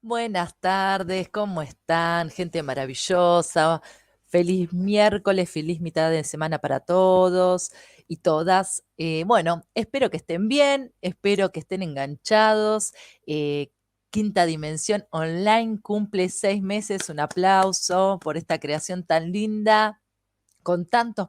Buenas tardes, ¿cómo están? Gente maravillosa. Feliz miércoles, feliz mitad de semana para todos y todas. Bueno, espero que estén bien, espero que estén enganchados. Eh, Quinta Dimensión Online cumple 6 meses. Un aplauso por esta creación tan linda con tantos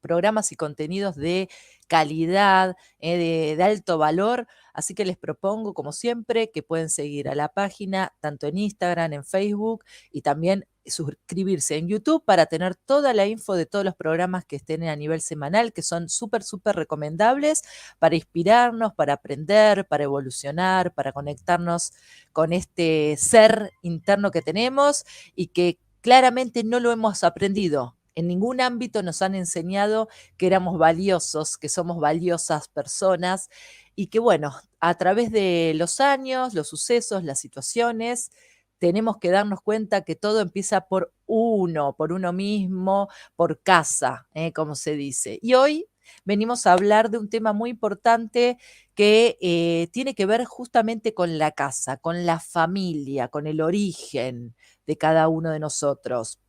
programas y contenidos de calidad, de alto valor. Así que les propongo, como siempre, que pueden seguir a la página tanto en Instagram, en Facebook y también suscribirse en YouTube para tener toda la info de todos los programas que estén a nivel semanal, que son súper, súper recomendables para inspirarnos, para aprender, para evolucionar, para conectarnos con este ser interno que tenemos y que claramente no lo hemos aprendido. En ningún ámbito nos han enseñado que éramos valiosos, que somos valiosas personas y que, bueno, a través de los años, los sucesos, las situaciones, tenemos que darnos cuenta que todo empieza por uno mismo, por casa, como se dice. Y hoy venimos a hablar de un tema muy importante que tiene que ver justamente con la casa, con la familia, con el origen de cada uno de nosotros.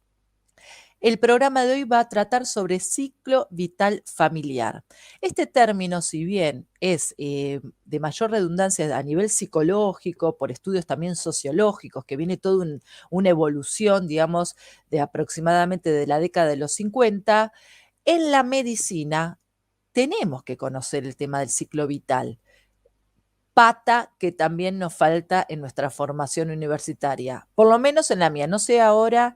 El programa de hoy va a tratar sobre ciclo vital familiar. Este término, si bien es de mayor redundancia a nivel psicológico, por estudios también sociológicos, que viene toda una evolución, digamos, de aproximadamente de la década de los 50, en la medicina tenemos que conocer el tema del ciclo vital, pata que también nos falta en nuestra formación universitaria, por lo menos en la mía. No sé ahora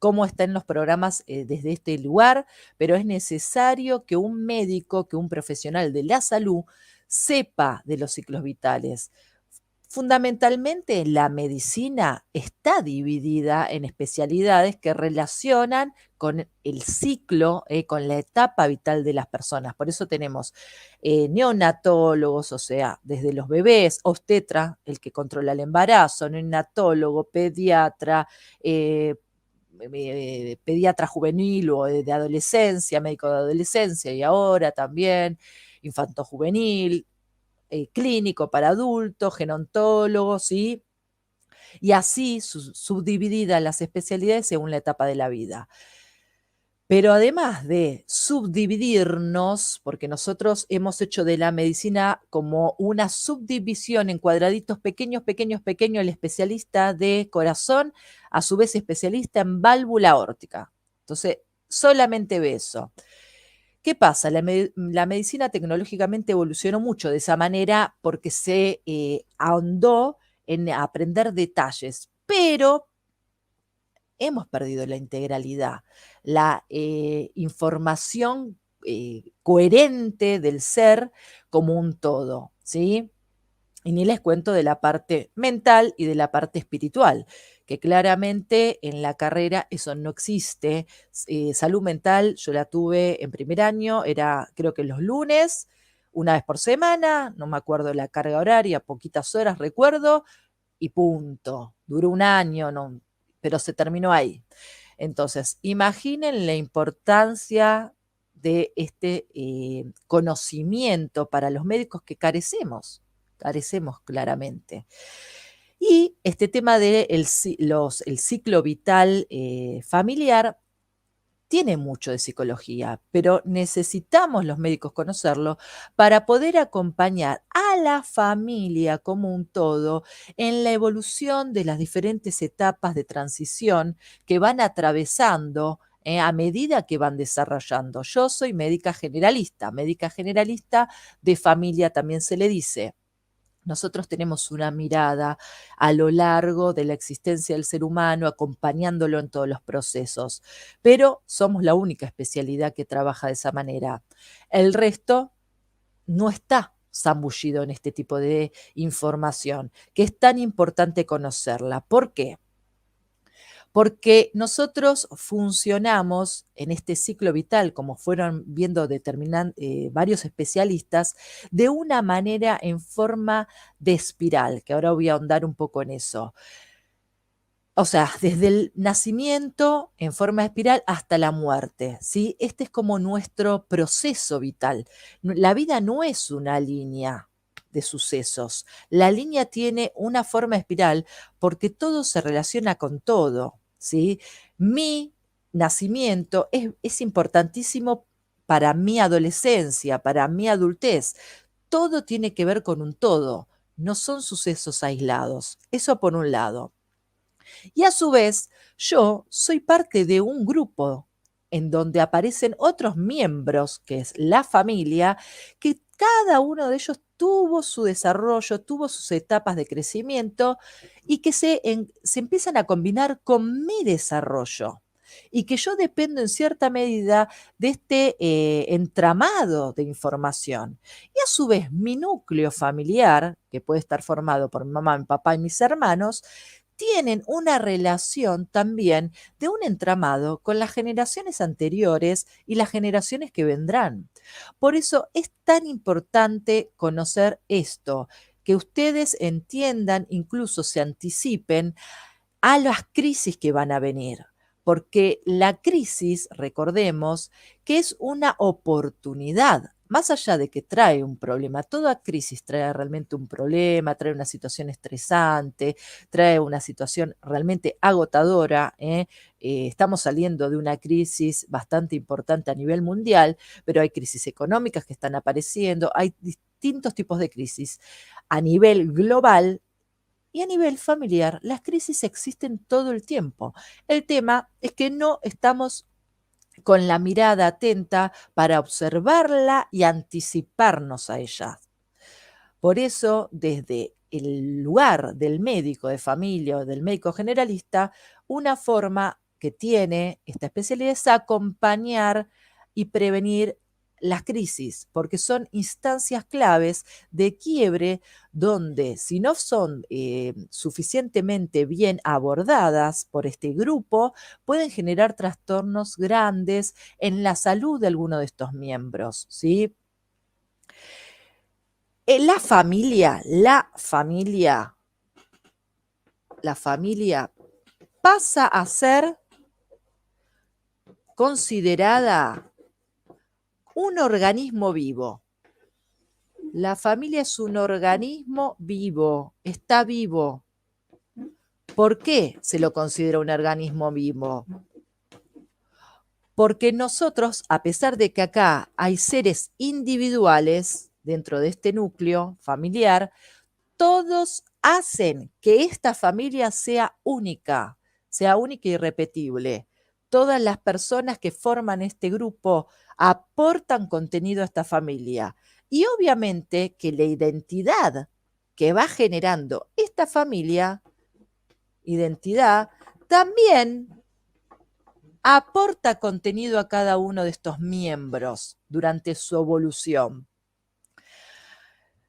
cómo está en los programas desde este lugar, pero es necesario que un médico, que un profesional de la salud sepa de los ciclos vitales. Fundamentalmente, la medicina está dividida en especialidades que relacionan con el ciclo, con la etapa vital de las personas. Por eso tenemos neonatólogos, o sea, desde los bebés, obstetra, el que controla el embarazo, neonatólogo, pediatra, pediatra juvenil o de adolescencia, médico de adolescencia y ahora también infanto juvenil, clínico para adultos, gerontólogo, ¿sí? Y así subdivididas las especialidades según la etapa de la vida. Pero además de subdividirnos, porque nosotros hemos hecho de la medicina como una subdivisión en cuadraditos pequeños, pequeños, pequeños, el especialista de corazón, a su vez especialista en válvula aórtica. Entonces, solamente ve eso. ¿Qué pasa? La medicina tecnológicamente evolucionó mucho de esa manera porque se ahondó en aprender detalles, pero hemos perdido la integralidad, la información coherente del ser como un todo, ¿sí? Y ni les cuento de la parte mental y de la parte espiritual, que claramente en la carrera eso no existe. Salud mental yo la tuve en primer año, era creo que los lunes, una vez por semana, no me acuerdo la carga horaria, poquitas horas recuerdo, y punto. Duró un año, no, pero se terminó ahí. Entonces, imaginen la importancia de este conocimiento para los médicos que carecemos claramente. Y este tema del el ciclo vital familiar tiene mucho de psicología, pero necesitamos los médicos conocerlo para poder acompañar a la familia como un todo en la evolución de las diferentes etapas de transición que van atravesando a medida que van desarrollando. Yo soy médica generalista de familia también se le dice. Nosotros tenemos una mirada a lo largo de la existencia del ser humano, acompañándolo en todos los procesos, pero somos la única especialidad que trabaja de esa manera. El resto no está zambullido en este tipo de información, que es tan importante conocerla. ¿Por qué? Porque nosotros funcionamos en este ciclo vital, como fueron viendo varios especialistas, de una manera en forma de espiral, que ahora voy a ahondar un poco en eso. O sea, desde el nacimiento en forma de espiral hasta la muerte, ¿sí? Este es como nuestro proceso vital. La vida no es una línea, de sucesos. La línea tiene una forma espiral porque todo se relaciona con todo, ¿sí? Mi nacimiento es importantísimo para mi adolescencia, para mi adultez. Todo tiene que ver con un todo, no son sucesos aislados. Eso por un lado. Y a su vez, yo soy parte de un grupo en donde aparecen otros miembros, que es la familia, que cada uno de ellos tuvo su desarrollo, tuvo sus etapas de crecimiento y que se empiezan a combinar con mi desarrollo. Y que yo dependo en cierta medida de este entramado de información. Y a su vez, mi núcleo familiar, que puede estar formado por mi mamá, mi papá y mis hermanos, tienen una relación también de un entramado con las generaciones anteriores y las generaciones que vendrán. Por eso es tan importante conocer esto, que ustedes entiendan, incluso se anticipen a las crisis que van a venir. Porque la crisis, recordemos, que es una oportunidad, más allá de que trae un problema. Toda crisis trae realmente un problema, trae una situación estresante, trae una situación realmente agotadora. Estamos saliendo de una crisis bastante importante a nivel mundial, pero hay crisis económicas que están apareciendo, hay distintos tipos de crisis. A nivel global y a nivel familiar, las crisis existen todo el tiempo. El tema es que no estamos con la mirada atenta para observarla y anticiparnos a ella. Por eso, desde el lugar del médico de familia o del médico generalista, una forma que tiene esta especialidad es acompañar y prevenir las crisis, porque son instancias claves de quiebre donde si no son suficientemente bien abordadas por este grupo, pueden generar trastornos grandes en la salud de alguno de estos miembros, ¿sí? La familia pasa a ser considerada un organismo vivo. La familia es un organismo vivo, está vivo. ¿Por qué se lo considera un organismo vivo? Porque nosotros, a pesar de que acá hay seres individuales dentro de este núcleo familiar, todos hacen que esta familia sea única y irrepetible. Todas las personas que forman este grupo aportan contenido a esta familia. Y obviamente que la identidad que va generando esta familia, identidad, también aporta contenido a cada uno de estos miembros durante su evolución.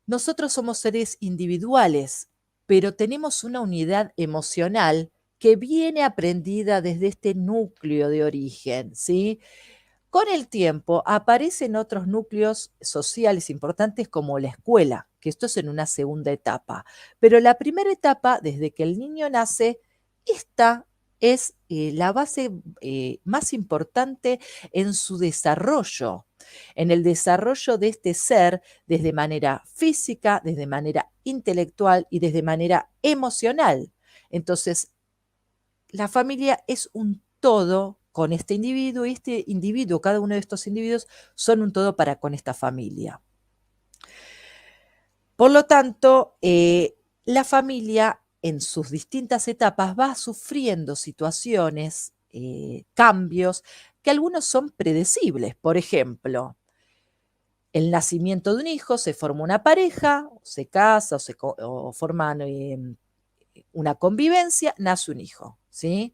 Nosotros somos seres individuales, pero tenemos una unidad emocional que viene aprendida desde este núcleo de origen, ¿sí? Con el tiempo aparecen otros núcleos sociales importantes como la escuela, que esto es en una segunda etapa. Pero la primera etapa, desde que el niño nace, esta es la base más importante en su desarrollo, en el desarrollo de este ser desde manera física, desde manera intelectual y desde manera emocional. Entonces, la familia es un todo con este individuo y este individuo, cada uno de estos individuos son un todo para con esta familia. Por lo tanto, la familia en sus distintas etapas va sufriendo situaciones, cambios, que algunos son predecibles. Por ejemplo, el nacimiento de un hijo, se forma una pareja, se casa o forman una convivencia, nace un hijo, ¿sí?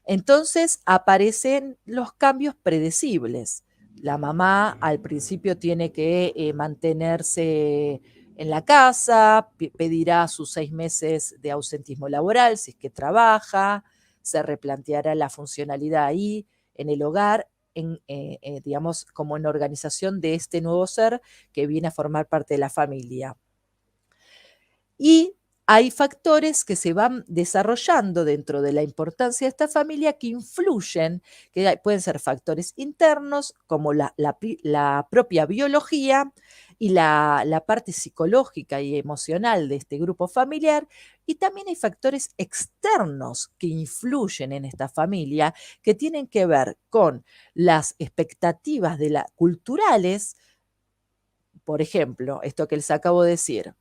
Entonces aparecen los cambios predecibles. La mamá al principio tiene que mantenerse en la casa, pedirá sus 6 meses de ausentismo laboral si es que trabaja, se replanteará la funcionalidad ahí en el hogar, digamos, como en organización de este nuevo ser que viene a formar parte de la familia. Y hay factores que se van desarrollando dentro de la importancia de esta familia que influyen, que pueden ser factores internos, como la propia biología, y la parte psicológica y emocional de este grupo familiar, y también hay factores externos que influyen en esta familia, que tienen que ver con las expectativas culturales. Por ejemplo, esto que les acabo de decir,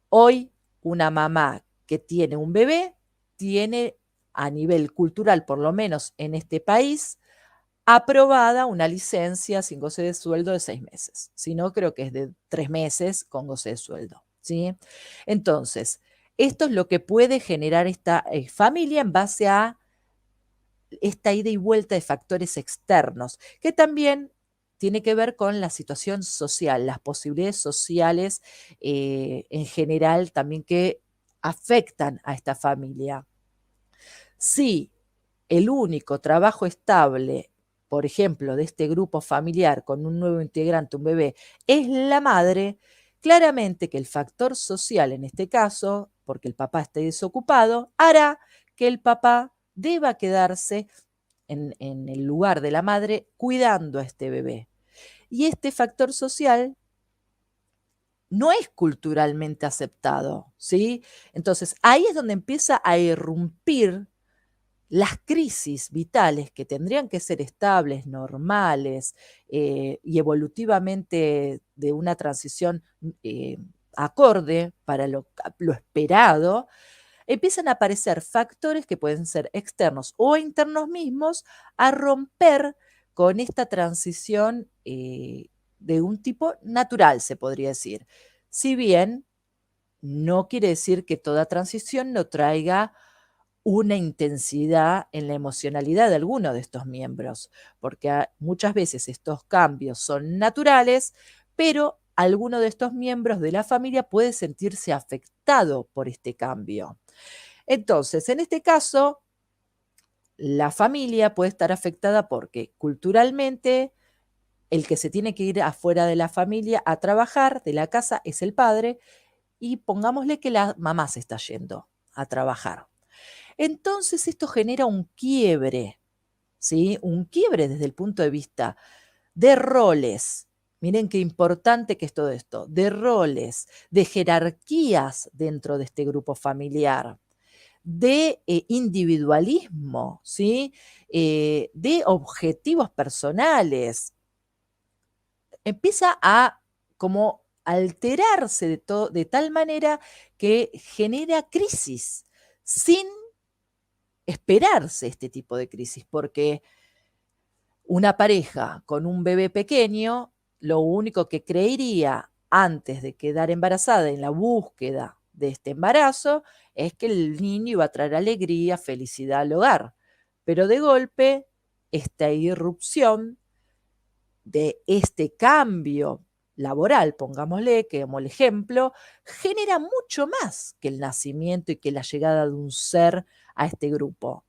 hoy una mamá que tiene un bebé tiene, a nivel cultural, por lo menos en este país, aprobada una licencia sin goce de sueldo de 6 meses. Si no, creo que es de 3 meses con goce de sueldo, ¿sí? Entonces, esto es lo que puede generar esta familia en base a esta ida y vuelta de factores externos, que también tiene que ver con la situación social, las posibilidades sociales en general también que afectan a esta familia. Si el único trabajo estable, por ejemplo, de este grupo familiar con un nuevo integrante, un bebé, es la madre, claramente que el factor social en este caso, porque el papá esté desocupado, hará que el papá deba quedarse en el lugar de la madre cuidando a este bebé. Y este factor social no es culturalmente aceptado, ¿sí? Entonces, ahí es donde empieza a irrumpir las crisis vitales que tendrían que ser estables, normales y evolutivamente de una transición eh, acorde para lo esperado, empiezan a aparecer factores que pueden ser externos o internos mismos a romper con esta transición de un tipo natural, se podría decir. Si bien no quiere decir que toda transición no traiga una intensidad en la emocionalidad de alguno de estos miembros, porque muchas veces estos cambios son naturales, pero alguno de estos miembros de la familia puede sentirse afectado por este cambio. Entonces, en este caso, la familia puede estar afectada porque culturalmente el que se tiene que ir afuera de la familia a trabajar de la casa es el padre y pongámosle que la mamá se está yendo a trabajar. Entonces esto genera un quiebre, ¿sí? Un quiebre desde el punto de vista de roles. Miren qué importante que es todo esto, de roles, de jerarquías dentro de este grupo familiar, de individualismo, ¿sí? De objetivos personales. Empieza a como alterarse de tal manera que genera crisis sin esperarse este tipo de crisis, porque una pareja con un bebé pequeño, lo único que creería antes de quedar embarazada en la búsqueda de este embarazo es que el niño iba a traer alegría, felicidad al hogar. Pero de golpe, esta irrupción de este cambio laboral, pongámosle, que como el ejemplo, genera mucho más que el nacimiento y que la llegada de un ser a este grupo.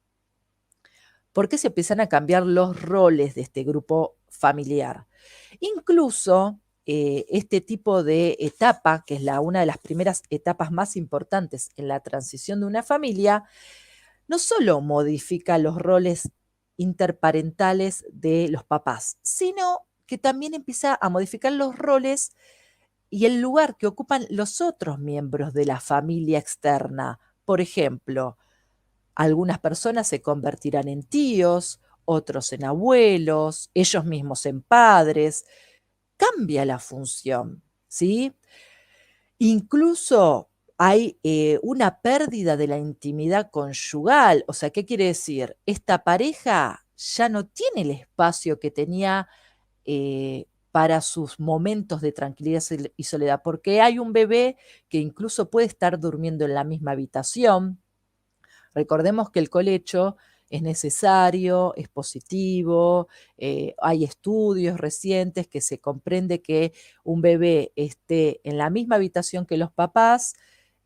Porque se empiezan a cambiar los roles de este grupo familiar. Incluso este tipo de etapa, que es una de las primeras etapas más importantes en la transición de una familia, no solo modifica los roles interparentales de los papás, sino que también empieza a modificar los roles y el lugar que ocupan los otros miembros de la familia externa. Por ejemplo, algunas personas se convertirán en tíos, otros en abuelos, ellos mismos en padres. Cambia la función, ¿sí? Incluso hay una pérdida de la intimidad conyugal. O sea, ¿qué quiere decir? Esta pareja ya no tiene el espacio que tenía para sus momentos de tranquilidad y soledad, porque hay un bebé que incluso puede estar durmiendo en la misma habitación. Recordemos que el colecho es necesario, es positivo, hay estudios recientes que se comprende que un bebé esté en la misma habitación que los papás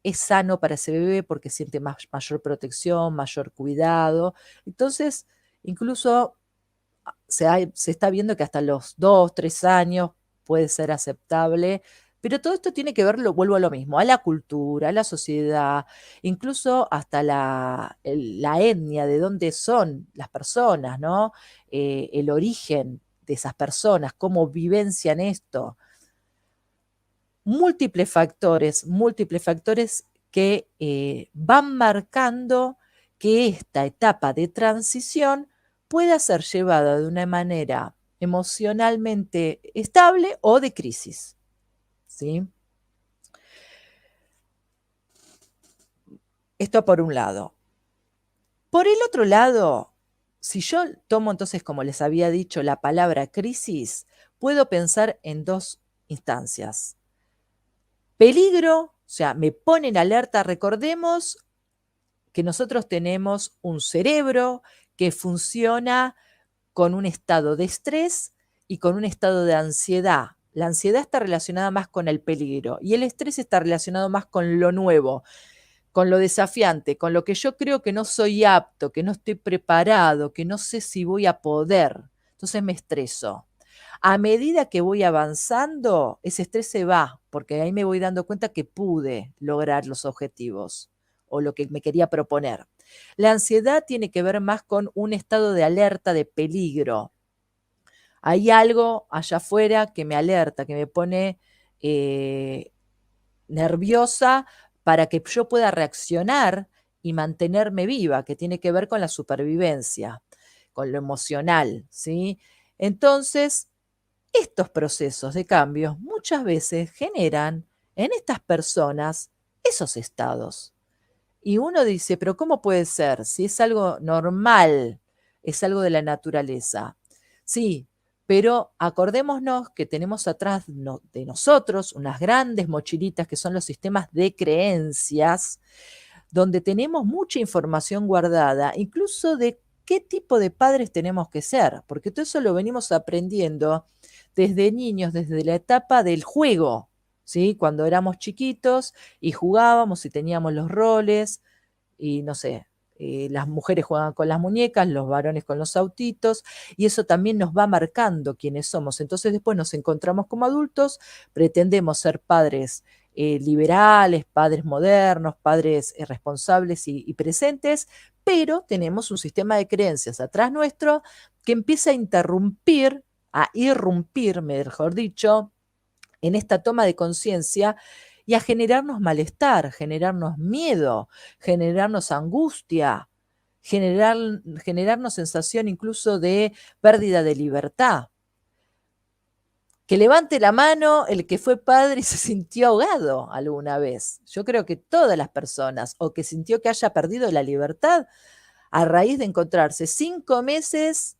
es sano para ese bebé porque siente mayor protección, mayor cuidado. Entonces, incluso se está viendo que hasta los 2, 3 años puede ser aceptable, pero todo esto tiene que ver, vuelvo a lo mismo, a la cultura, a la sociedad, incluso hasta la etnia, de dónde son las personas, ¿no? El origen de esas personas, cómo vivencian esto. múltiples factores que van marcando que esta etapa de transición pueda ser llevada de una manera emocionalmente estable o de crisis, ¿sí? Esto por un lado. Por el otro lado, si yo tomo entonces, como les había dicho, la palabra crisis, puedo pensar en dos instancias. Peligro, o sea, me pone en alerta. Recordemos que nosotros tenemos un cerebro que funciona con un estado de estrés y con un estado de ansiedad. La ansiedad está relacionada más con el peligro y el estrés está relacionado más con lo nuevo, con lo desafiante, con lo que yo creo que no soy apto, que no estoy preparado, que no sé si voy a poder. Entonces me estreso. A medida que voy avanzando, ese estrés se va, porque ahí me voy dando cuenta que pude lograr los objetivos o lo que me quería proponer. La ansiedad tiene que ver más con un estado de alerta, de peligro. Hay algo allá afuera que me alerta, que me pone nerviosa para que yo pueda reaccionar y mantenerme viva, que tiene que ver con la supervivencia, con lo emocional, ¿sí? Entonces, estos procesos de cambio muchas veces generan en estas personas esos estados. Y uno dice, pero ¿cómo puede ser? Si es algo normal, es algo de la naturaleza. Sí, pero acordémonos que tenemos atrás de nosotros unas grandes mochilitas que son los sistemas de creencias, donde tenemos mucha información guardada, incluso de qué tipo de padres tenemos que ser, porque todo eso lo venimos aprendiendo desde niños, desde la etapa del juego, ¿sí? Cuando éramos chiquitos y jugábamos y teníamos los roles, y no sé, las mujeres juegan con las muñecas, los varones con los autitos, y eso también nos va marcando quiénes somos. Entonces después nos encontramos como adultos, pretendemos ser padres liberales, padres modernos, padres responsables y presentes, pero tenemos un sistema de creencias atrás nuestro que empieza a irrumpir, mejor dicho, en esta toma de conciencia y a generarnos malestar, generarnos miedo, generarnos angustia, generarnos sensación incluso de pérdida de libertad. Que levante la mano el que fue padre y se sintió ahogado alguna vez. Yo creo que todas las personas, o que sintió que haya perdido la libertad a raíz de encontrarse 5 meses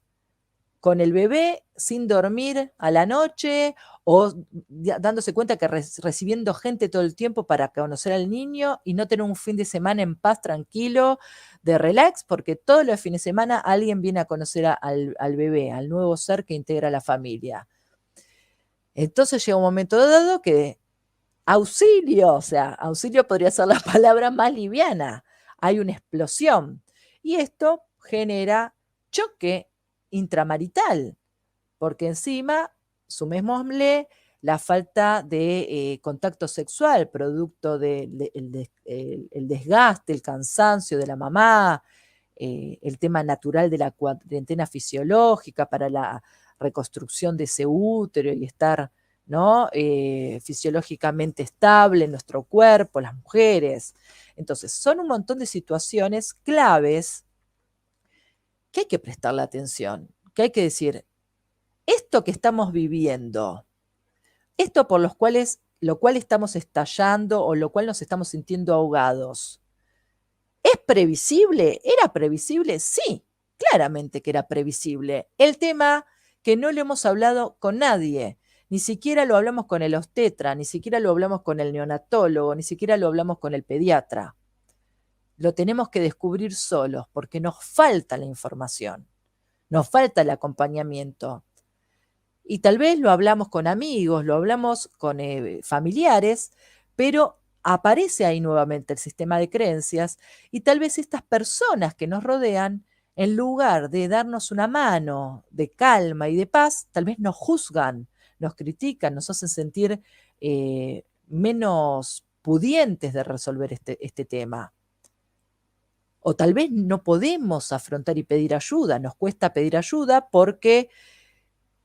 con el bebé sin dormir a la noche o dándose cuenta que recibiendo gente todo el tiempo para conocer al niño y no tener un fin de semana en paz, tranquilo, de relax, porque todos los fines de semana alguien viene a conocer al bebé, al nuevo ser que integra la familia. Entonces llega un momento dado que auxilio, o sea, auxilio podría ser la palabra más liviana, hay una explosión y esto genera choque intramarital, porque encima sumémosle la falta de contacto sexual, producto del el desgaste, el cansancio de la mamá, el tema natural de la cuarentena fisiológica para la reconstrucción de ese útero y estar, ¿no? Fisiológicamente estable en nuestro cuerpo, las mujeres. Entonces, son un montón de situaciones claves que hay que prestarle atención, que hay que decir, esto que estamos viviendo, esto por lo cual estamos estallando o lo cual nos estamos sintiendo ahogados, ¿es previsible? ¿Era previsible? Sí, claramente que era previsible. El tema que no lo hemos hablado con nadie, ni siquiera lo hablamos con el obstetra, ni siquiera lo hablamos con el neonatólogo, ni siquiera lo hablamos con el pediatra. Lo tenemos que descubrir solos porque nos falta la información, nos falta el acompañamiento. Y tal vez lo hablamos con amigos, lo hablamos con familiares, pero aparece ahí nuevamente el sistema de creencias y tal vez estas personas que nos rodean, en lugar de darnos una mano de calma y de paz, tal vez nos juzgan, nos critican, nos hacen sentir menos pudientes de resolver este tema. O tal vez no podemos afrontar y pedir ayuda, nos cuesta pedir ayuda porque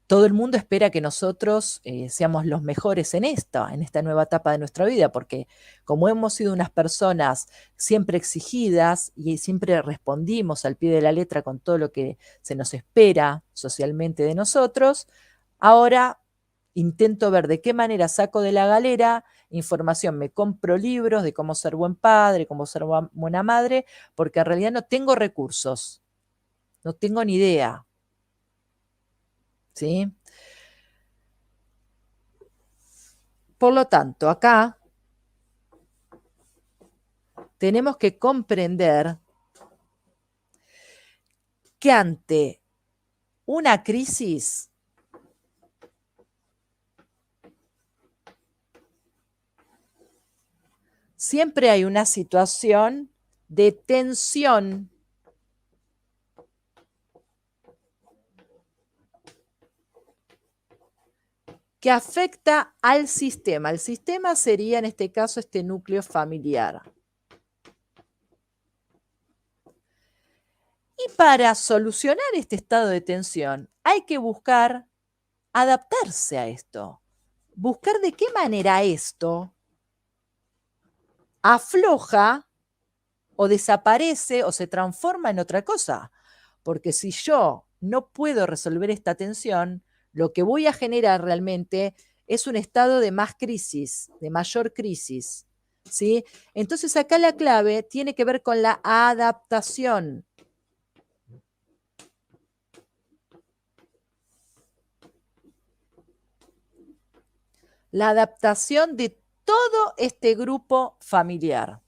todo el mundo espera que nosotros seamos los mejores en esta nueva etapa de nuestra vida, porque como hemos sido unas personas siempre exigidas y siempre respondimos al pie de la letra con todo lo que se nos espera socialmente de nosotros, ahora intento ver de qué manera saco de la galera información, me compro libros de cómo ser buen padre, cómo ser buena madre, porque en realidad no tengo recursos, no tengo ni idea, ¿sí? Por lo tanto, acá tenemos que comprender que ante una crisis siempre hay una situación de tensión que afecta al sistema. El sistema sería en este caso este núcleo familiar. Y para solucionar este estado de tensión hay que buscar adaptarse a esto, buscar de qué manera esto afloja o desaparece o se transforma en otra cosa. Porque si yo no puedo resolver esta tensión, lo que voy a generar realmente es un estado de más crisis, de mayor crisis. ¿Sí? Entonces acá la clave tiene que ver con la adaptación. La adaptación de todo este grupo familiar.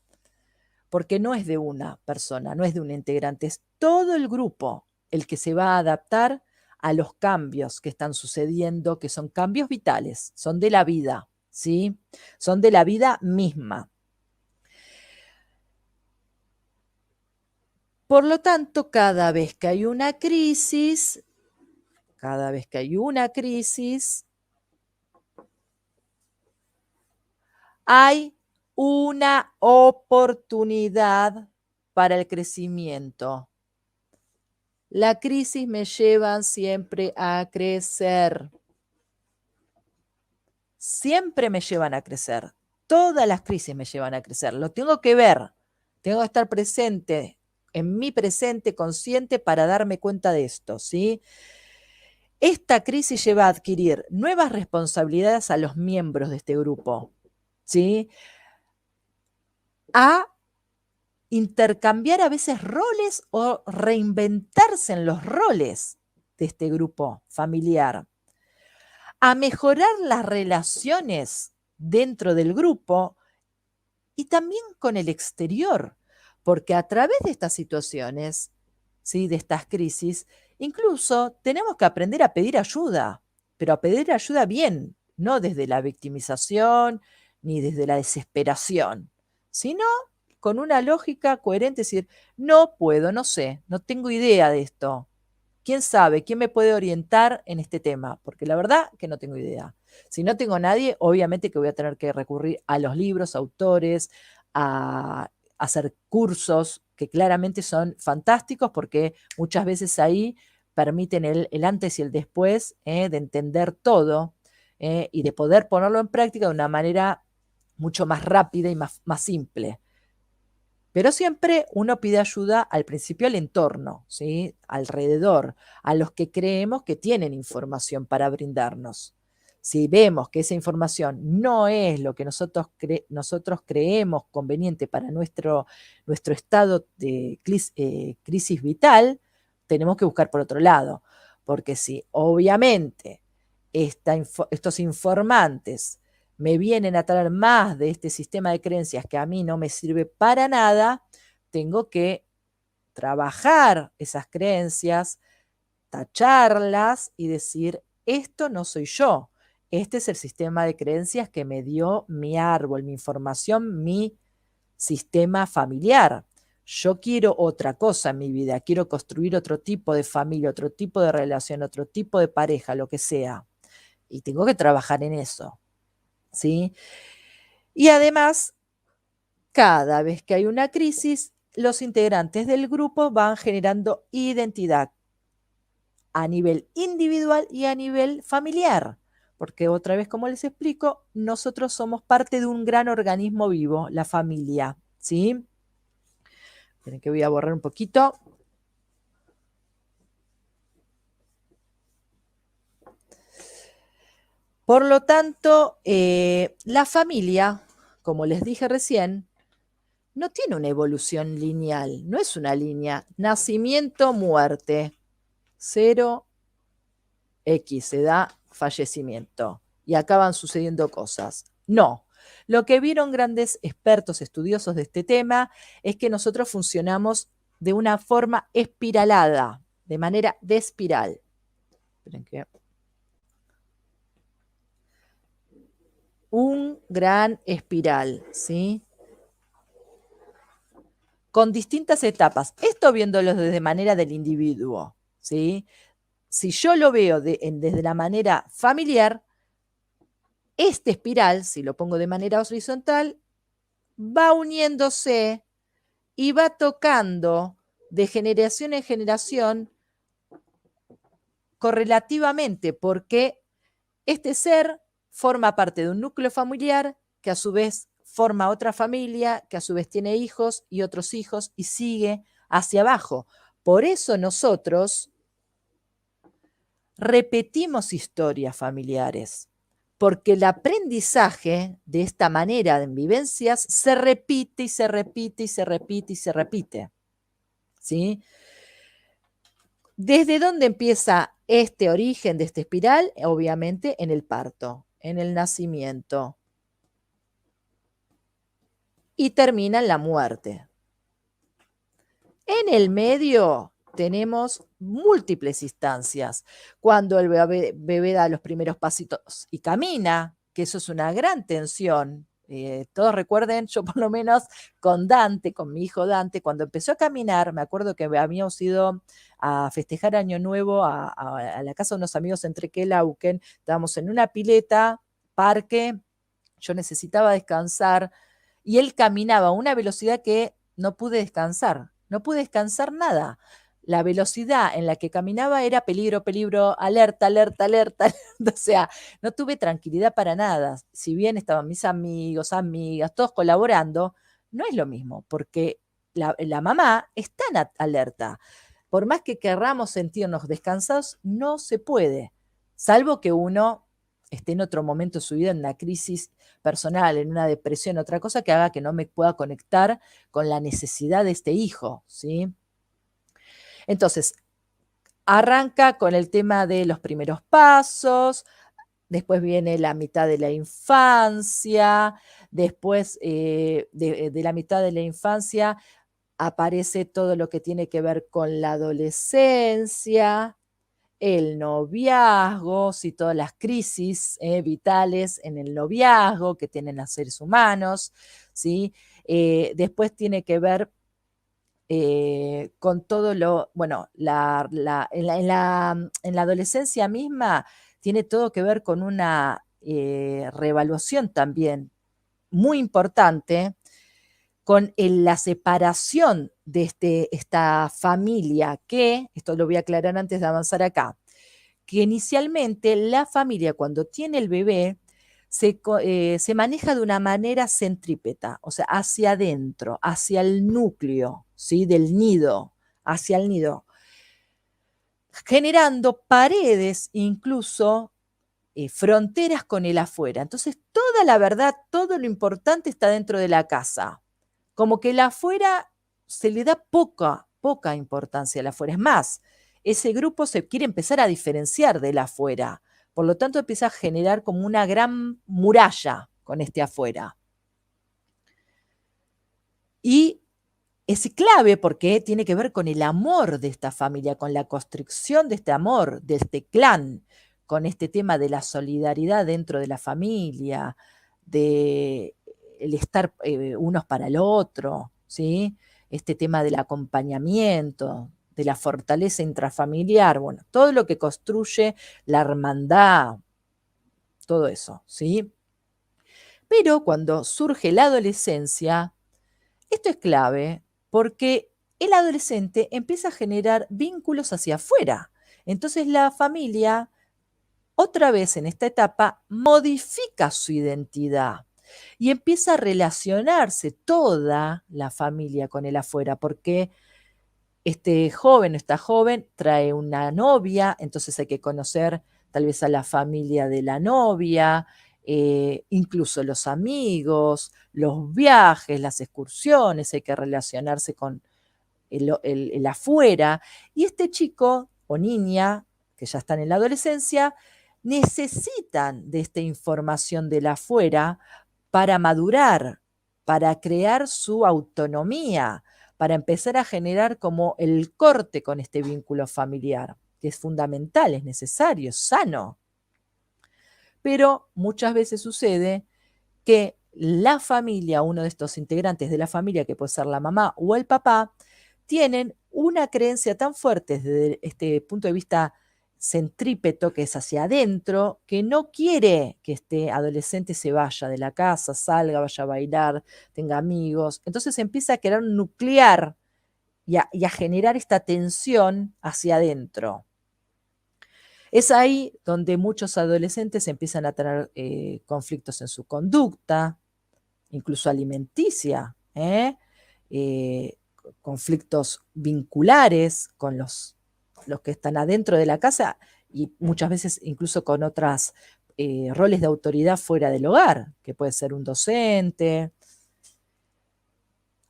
Porque no es de una persona, no es de un integrante, es todo el grupo el que se va a adaptar a los cambios que están sucediendo, que son cambios vitales, son de la vida, ¿sí? Son de la vida misma. Por lo tanto, cada vez que hay una crisis, hay una oportunidad para el crecimiento. La crisis me lleva siempre a crecer. Siempre me llevan a crecer. Todas las crisis me llevan a crecer. Lo tengo que ver. Tengo que estar presente, en mi presente consciente para darme cuenta de esto, ¿sí? Esta crisis lleva a adquirir nuevas responsabilidades a los miembros de este grupo, ¿sí? A intercambiar a veces roles o reinventarse en los roles de este grupo familiar, a mejorar las relaciones dentro del grupo y también con el exterior, porque a través de estas situaciones, ¿sí? De estas crisis, incluso tenemos que aprender a pedir ayuda, pero a pedir ayuda bien, no desde la victimización ni desde la desesperación, sino con una lógica coherente, es decir, no puedo, no sé, no tengo idea de esto. ¿Quién sabe? ¿Quién me puede orientar en este tema? Porque la verdad que no tengo idea. Si no tengo nadie, obviamente que voy a tener que recurrir a los libros, autores, a hacer cursos que claramente son fantásticos porque muchas veces ahí permiten el antes y el después de entender todo y de poder ponerlo en práctica de una manera mucho más rápida y más simple. Pero siempre uno pide ayuda al principio al entorno, ¿sí? Alrededor, a los que creemos que tienen información para brindarnos. Si vemos que esa información no es lo que nosotros creemos conveniente para nuestro estado de crisis vital, tenemos que buscar por otro lado. Porque si obviamente estos informantes me vienen a traer más de este sistema de creencias que a mí no me sirve para nada, tengo que trabajar esas creencias, tacharlas y decir, esto no soy yo, este es el sistema de creencias que me dio mi árbol, mi información, mi sistema familiar. Yo quiero otra cosa en mi vida, quiero construir otro tipo de familia, otro tipo de relación, otro tipo de pareja, lo que sea. Y tengo que trabajar en eso, ¿sí? Y además, cada vez que hay una crisis, los integrantes del grupo van generando identidad. a nivel individual y a nivel familiar. Porque otra vez, como les explico, nosotros somos parte de un gran organismo vivo, la familia, ¿sí? Esperen que voy a borrar un poquito. Por lo tanto, la familia, como les dije recién, no tiene una evolución lineal, no es una línea. Nacimiento, muerte, 0, X, edad, fallecimiento. Y acaban sucediendo cosas. No. Lo que vieron grandes expertos estudiosos de este tema es que nosotros funcionamos de una forma espiralada, de manera de espiral. Esperen que... Un gran espiral, ¿sí? Con distintas etapas. Esto viéndolo desde manera del individuo, ¿sí? Si yo lo veo desde la manera familiar, este espiral, si lo pongo de manera horizontal, va uniéndose y va tocando de generación en generación correlativamente, porque este ser forma parte de un núcleo familiar que a su vez forma otra familia, que a su vez tiene hijos y otros hijos y sigue hacia abajo. Por eso nosotros repetimos historias familiares, porque el aprendizaje de esta manera de vivencias se repite y se repite y se repite y se repite. ¿Sí? ¿Desde dónde empieza este origen de esta espiral? Obviamente en el parto, en el nacimiento. Y termina en la muerte. En el medio tenemos múltiples instancias. Cuando el bebé da los primeros pasitos y camina, que eso es una gran tensión. Todos recuerden, yo por lo menos con Dante, con mi hijo Dante, cuando empezó a caminar, me acuerdo que habíamos ido a festejar Año Nuevo a la casa de unos amigos en Trequelauquen, estábamos en una pileta, parque, yo necesitaba descansar y él caminaba a una velocidad que no pude descansar nada. La velocidad en la que caminaba era peligro, peligro, alerta, alerta, alerta, alerta. O sea, no tuve tranquilidad para nada. Si bien estaban mis amigos, amigas, todos colaborando, no es lo mismo, porque la mamá está en alerta. Por más que querramos sentirnos descansados, no se puede, salvo que uno esté en otro momento de su vida, en una crisis personal, en una depresión, otra cosa que haga que no me pueda conectar con la necesidad de este hijo, ¿sí? Entonces, arranca con el tema de los primeros pasos, después viene la mitad de la infancia, después de la mitad de la infancia aparece todo lo que tiene que ver con la adolescencia, el noviazgo, sí, todas las crisis vitales en el noviazgo que tienen los seres humanos, ¿sí? Después tiene que ver con todo lo, bueno, en la adolescencia misma tiene todo que ver con una reevaluación también muy importante con la separación de esta familia que, esto lo voy a aclarar antes de avanzar acá, que inicialmente la familia cuando tiene el bebé se maneja de una manera centrípeta, o sea, hacia adentro, hacia el núcleo, ¿sí? Del nido, hacia el nido, generando paredes, incluso fronteras con el afuera. Entonces, toda la verdad, todo lo importante está dentro de la casa. Como que el afuera se le da poca importancia al afuera. Es más, ese grupo se quiere empezar a diferenciar del afuera. Por lo tanto, empieza a generar como una gran muralla con este afuera. Y es clave porque tiene que ver con el amor de esta familia, con la construcción de este amor, de este clan, con este tema de la solidaridad dentro de la familia, de el estar unos para el otro, ¿sí? Este tema del acompañamiento, de la fortaleza intrafamiliar, bueno, todo lo que construye la hermandad, todo eso, ¿sí? Pero cuando surge la adolescencia, esto es clave porque el adolescente empieza a generar vínculos hacia afuera, Entonces la familia, otra vez en esta etapa, modifica su identidad y empieza a relacionarse toda la familia con el afuera, porque este joven o esta joven trae una novia, entonces hay que conocer tal vez a la familia de la novia, incluso los amigos, los viajes, las excursiones, hay que relacionarse con el afuera. Y este chico o niña, que ya están en la adolescencia, necesitan de esta información del afuera para madurar, para crear su autonomía, para empezar a generar como el corte con este vínculo familiar, que es fundamental, es necesario, es sano. Pero muchas veces sucede que la familia, uno de estos integrantes de la familia, que puede ser la mamá o el papá, tienen una creencia tan fuerte desde este punto de vista centrípeto, que es hacia adentro, que no quiere que este adolescente se vaya de la casa, salga, vaya a bailar, tenga amigos. Entonces empieza a querer nuclear y a generar esta tensión hacia adentro. Es ahí donde muchos adolescentes empiezan a tener conflictos en su conducta, incluso alimenticia, conflictos vinculares con los que están adentro de la casa y muchas veces incluso con otros roles de autoridad fuera del hogar, que puede ser un docente.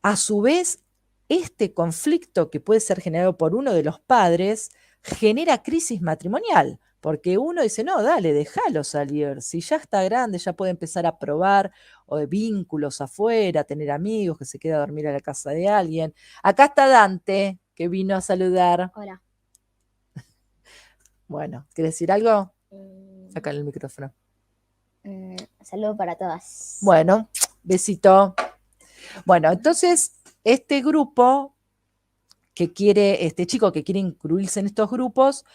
A su vez, este conflicto que puede ser generado por uno de los padres genera crisis matrimonial, porque uno dice, no, dale, déjalo salir, si ya está grande, ya puede empezar a probar o de vínculos afuera, tener amigos, que se queda a dormir a la casa de alguien. Acá está Dante, que vino a saludar. Hola. Bueno, ¿quieres decir algo? Sácale el micrófono. Saludo para todas. Bueno, besito. Bueno, entonces, este grupo que quiere, este chico que quiere incluirse en estos grupos,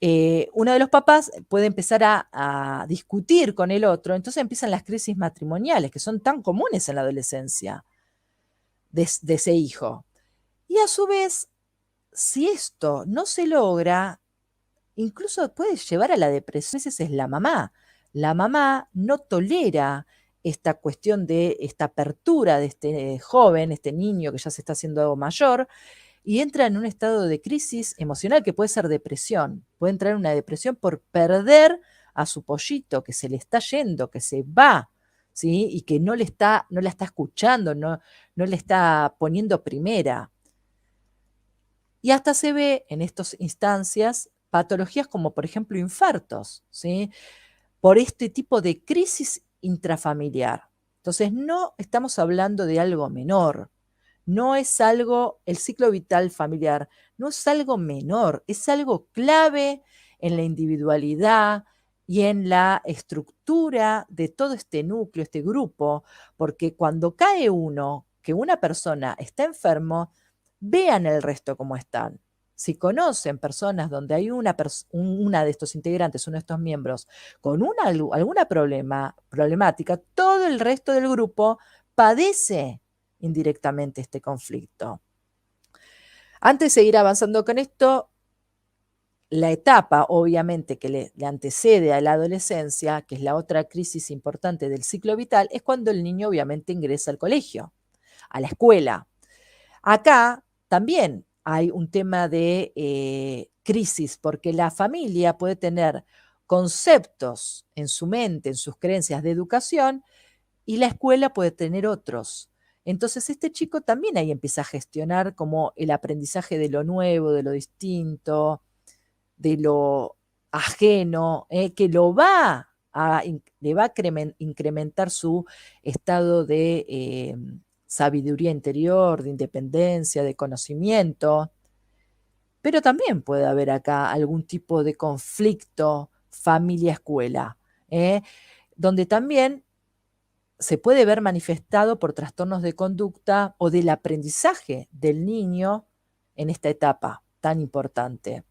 uno de los papás puede empezar a discutir con el otro, entonces empiezan las crisis matrimoniales, que son tan comunes en la adolescencia de ese hijo. Y a su vez, si esto no se logra, incluso puede llevar a la depresión. A veces es la mamá. La mamá no tolera esta cuestión de esta apertura de este joven, este niño que ya se está haciendo mayor, y entra en un estado de crisis emocional que puede ser depresión. Puede entrar en una depresión por perder a su pollito, que se le está yendo, que se va, ¿sí? Y que no la está escuchando, no le está poniendo primera. Y hasta se ve en estas instancias patologías como, por ejemplo, infartos, ¿sí? Por este tipo de crisis intrafamiliar. Entonces, no estamos hablando de algo menor. No es algo, el ciclo vital familiar, no es algo menor, es algo clave en la individualidad y en la estructura de todo este núcleo, este grupo, porque cuando cae uno, que una persona está enfermo, vean el resto cómo están. Si conocen personas donde hay una de estos integrantes, uno de estos miembros, con alguna problemática, todo el resto del grupo padece indirectamente este conflicto. Antes de seguir avanzando con esto, la etapa, obviamente, que le antecede a la adolescencia, que es la otra crisis importante del ciclo vital, es cuando el niño obviamente ingresa al colegio, a la escuela. Acá también hay un tema de crisis, porque la familia puede tener conceptos en su mente, en sus creencias de educación, y la escuela puede tener otros. Entonces este chico también ahí empieza a gestionar como el aprendizaje de lo nuevo, de lo distinto, de lo ajeno, que le va a incrementar su estado de sabiduría interior, de independencia, de conocimiento. Pero también puede haber acá algún tipo de conflicto familia-escuela, donde también se puede ver manifestado por trastornos de conducta o del aprendizaje del niño en esta etapa tan importante.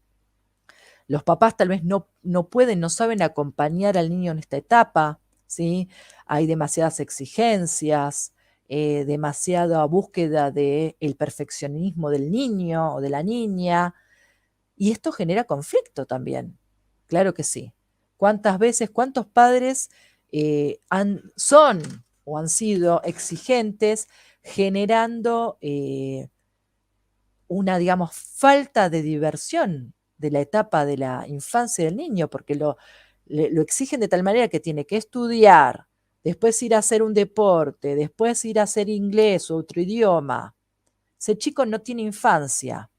Los papás tal vez no pueden, no saben acompañar al niño en esta etapa, ¿sí? Hay demasiadas exigencias, demasiada búsqueda del perfeccionismo del niño o de la niña, Y esto genera conflicto también, claro que sí. ¿Cuántas veces, cuántos padres son o han sido exigentes generando una, digamos, falta de diversión de la etapa de la infancia del niño, porque lo exigen de tal manera que tiene que estudiar, después ir a hacer un deporte, después ir a hacer inglés o otro idioma? Ese chico no tiene infancia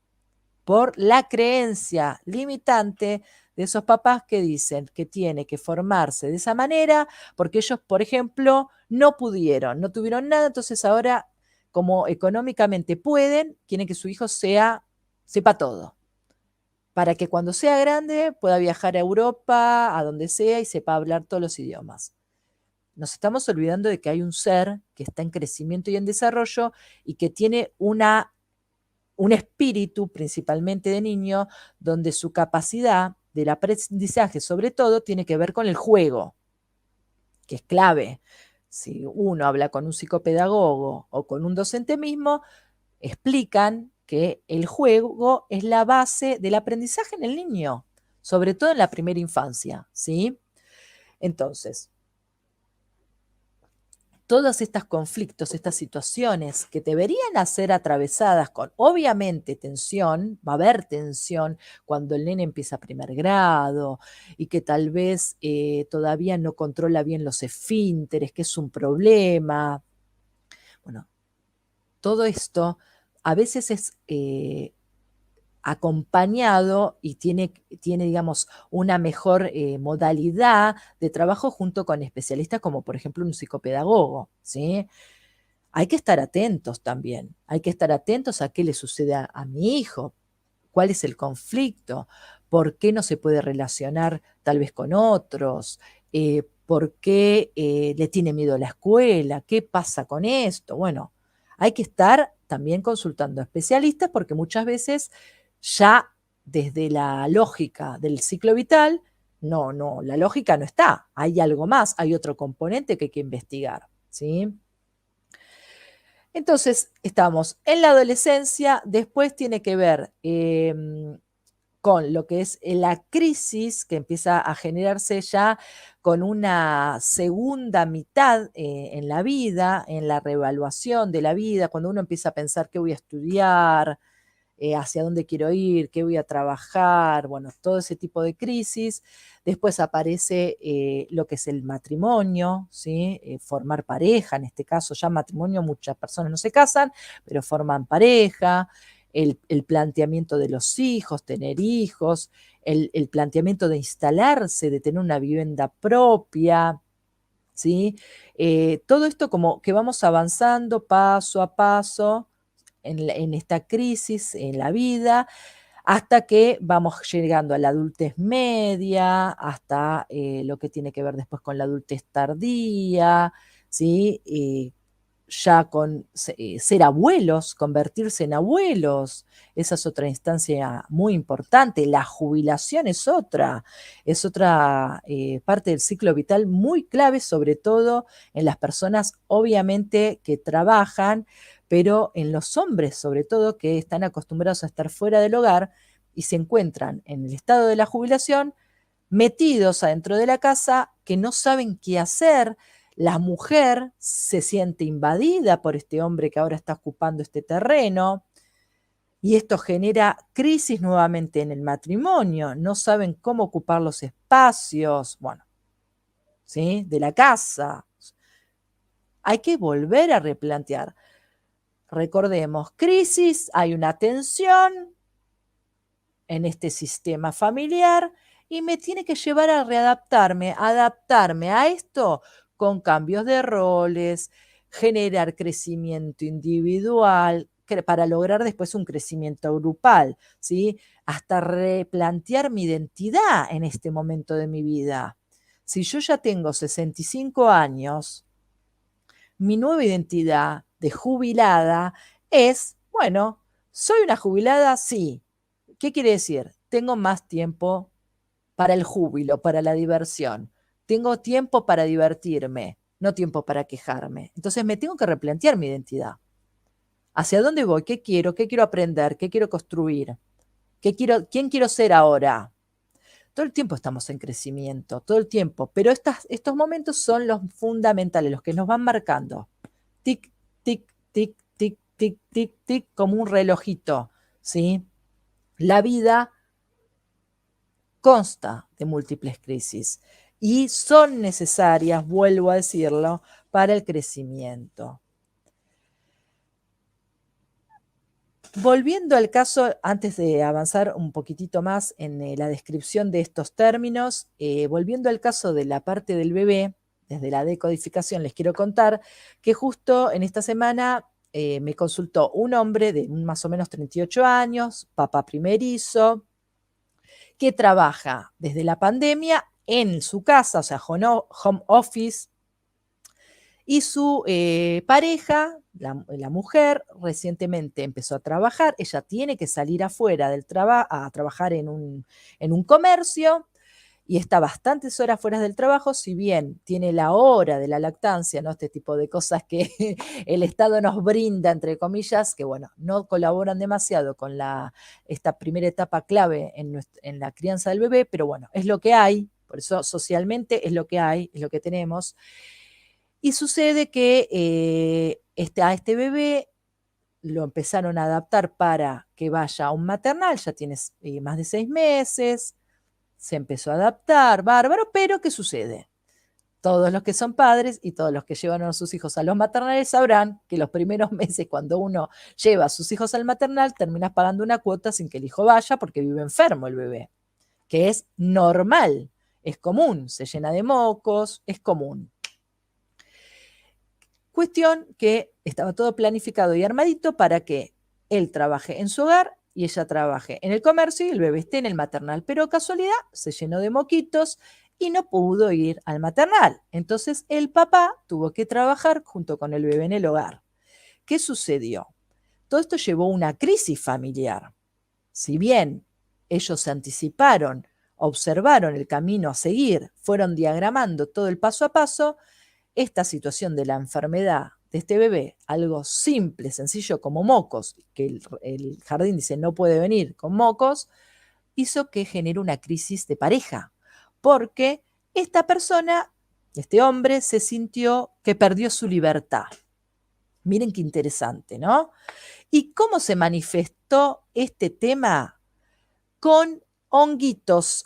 por la creencia limitante de esos papás que dicen que tiene que formarse de esa manera porque ellos, por ejemplo, no pudieron, no tuvieron nada, entonces ahora, como económicamente pueden, quieren que su hijo sepa todo, para que cuando sea grande pueda viajar a Europa, a donde sea, y sepa hablar todos los idiomas. Nos estamos olvidando de que hay un ser que está en crecimiento y en desarrollo y que tiene un espíritu, principalmente de niño, donde su capacidad del aprendizaje, sobre todo, tiene que ver con el juego, que es clave. Si uno habla con un psicopedagogo o con un docente mismo, explican que el juego es la base del aprendizaje en el niño, sobre todo en la primera infancia, ¿sí? Entonces, todos estos conflictos, estas situaciones que deberían ser atravesadas con, obviamente, tensión, va a haber tensión cuando el nene empieza primer grado y que tal vez todavía no controla bien los esfínteres, que es un problema. Bueno, todo esto a veces es acompañado y tiene, digamos, una mejor modalidad de trabajo junto con especialistas como, por ejemplo, un psicopedagogo, ¿sí? Hay que estar atentos también, hay que estar atentos a qué le sucede a mi hijo, cuál es el conflicto, por qué no se puede relacionar tal vez con otros, por qué le tiene miedo a la escuela, qué pasa con esto. Bueno, hay que estar también consultando a especialistas porque muchas veces ya desde la lógica del ciclo vital, no, la lógica no está, hay algo más, hay otro componente que hay que investigar, ¿sí? Entonces, estamos en la adolescencia, después tiene que ver con lo que es la crisis que empieza a generarse ya con una segunda mitad en la vida, en la reevaluación de la vida, cuando uno empieza a pensar qué voy a estudiar, hacia dónde quiero ir, qué voy a trabajar, bueno, todo ese tipo de crisis. Después aparece lo que es el matrimonio, ¿sí? Formar pareja, en este caso ya matrimonio, muchas personas no se casan, pero forman pareja, el planteamiento de los hijos, tener hijos, el planteamiento de instalarse, de tener una vivienda propia, ¿sí? Todo esto como que vamos avanzando paso a paso en esta crisis en la vida, hasta que vamos llegando a la adultez media, hasta lo que tiene que ver después con la adultez tardía, ¿sí? Ya con ser abuelos, convertirse en abuelos, esa es otra instancia muy importante. La jubilación es otra parte del ciclo vital muy clave, sobre todo en las personas, obviamente, que trabajan, pero en los hombres, sobre todo, que están acostumbrados a estar fuera del hogar y se encuentran en el estado de la jubilación, metidos adentro de la casa, que no saben qué hacer. La mujer se siente invadida por este hombre que ahora está ocupando este terreno y esto genera crisis nuevamente en el matrimonio. No saben cómo ocupar los espacios, bueno, ¿sí? De la casa. Hay que volver a replantear. Recordemos, crisis, hay una tensión en este sistema familiar y me tiene que llevar a readaptarme, adaptarme a esto con cambios de roles, generar crecimiento individual para lograr después un crecimiento grupal, ¿sí? Hasta replantear mi identidad en este momento de mi vida. Si yo ya tengo 65 años, mi nueva identidad de jubilada es, bueno, soy una jubilada, sí. ¿Qué quiere decir? Tengo más tiempo para el júbilo, para la diversión. Tengo tiempo para divertirme, no tiempo para quejarme. Entonces me tengo que replantear mi identidad. ¿Hacia dónde voy? ¿Qué quiero? ¿Qué quiero aprender? ¿Qué quiero construir? ¿Quién quiero ser ahora? Todo el tiempo estamos en crecimiento, todo el tiempo, pero estos momentos son los fundamentales, los que nos van marcando. Tic, tic, tic, tic, tic, tic, tic, como un relojito, ¿sí? La vida consta de múltiples crisis y son necesarias, vuelvo a decirlo, para el crecimiento. Volviendo al caso, antes de avanzar un poquitito más en la descripción de estos términos, volviendo al caso de la parte del bebé, desde la decodificación les quiero contar que justo en esta semana me consultó un hombre de más o menos 38 años, papá primerizo, que trabaja desde la pandemia en su casa, o sea, home office, y su pareja, la mujer, recientemente empezó a trabajar. Ella tiene que salir afuera a trabajar en un comercio y está bastantes horas fuera del trabajo, si bien tiene la hora de la lactancia, ¿no? Este tipo de cosas que el Estado nos brinda, entre comillas, que bueno, no colaboran demasiado con esta primera etapa clave en la crianza del bebé, pero bueno, es lo que hay, por eso socialmente es lo que hay, es lo que tenemos. Y sucede que a este bebé lo empezaron a adaptar para que vaya a un maternal, ya tiene más de 6 meses, se empezó a adaptar, bárbaro, pero ¿qué sucede? Todos los que son padres y todos los que llevan a sus hijos a los maternales sabrán que los primeros meses cuando uno lleva a sus hijos al maternal terminas pagando una cuota sin que el hijo vaya porque vive enfermo el bebé, que es normal, es común, se llena de mocos, es común. Cuestión que estaba todo planificado y armadito para que él trabaje en su hogar y ella trabaje en el comercio y el bebé esté en el maternal. Pero casualidad, se llenó de moquitos y no pudo ir al maternal. Entonces el papá tuvo que trabajar junto con el bebé en el hogar. ¿Qué sucedió? Todo esto llevó a una crisis familiar. Si bien ellos se anticiparon, observaron el camino a seguir, fueron diagramando todo el paso a paso, esta situación de la enfermedad de este bebé, algo simple, sencillo como mocos, que el jardín dice no puede venir con mocos, hizo que genere una crisis de pareja, porque esta persona, este hombre, se sintió que perdió su libertad. Miren qué interesante, ¿no? ¿Y cómo se manifestó este tema? Con honguitos.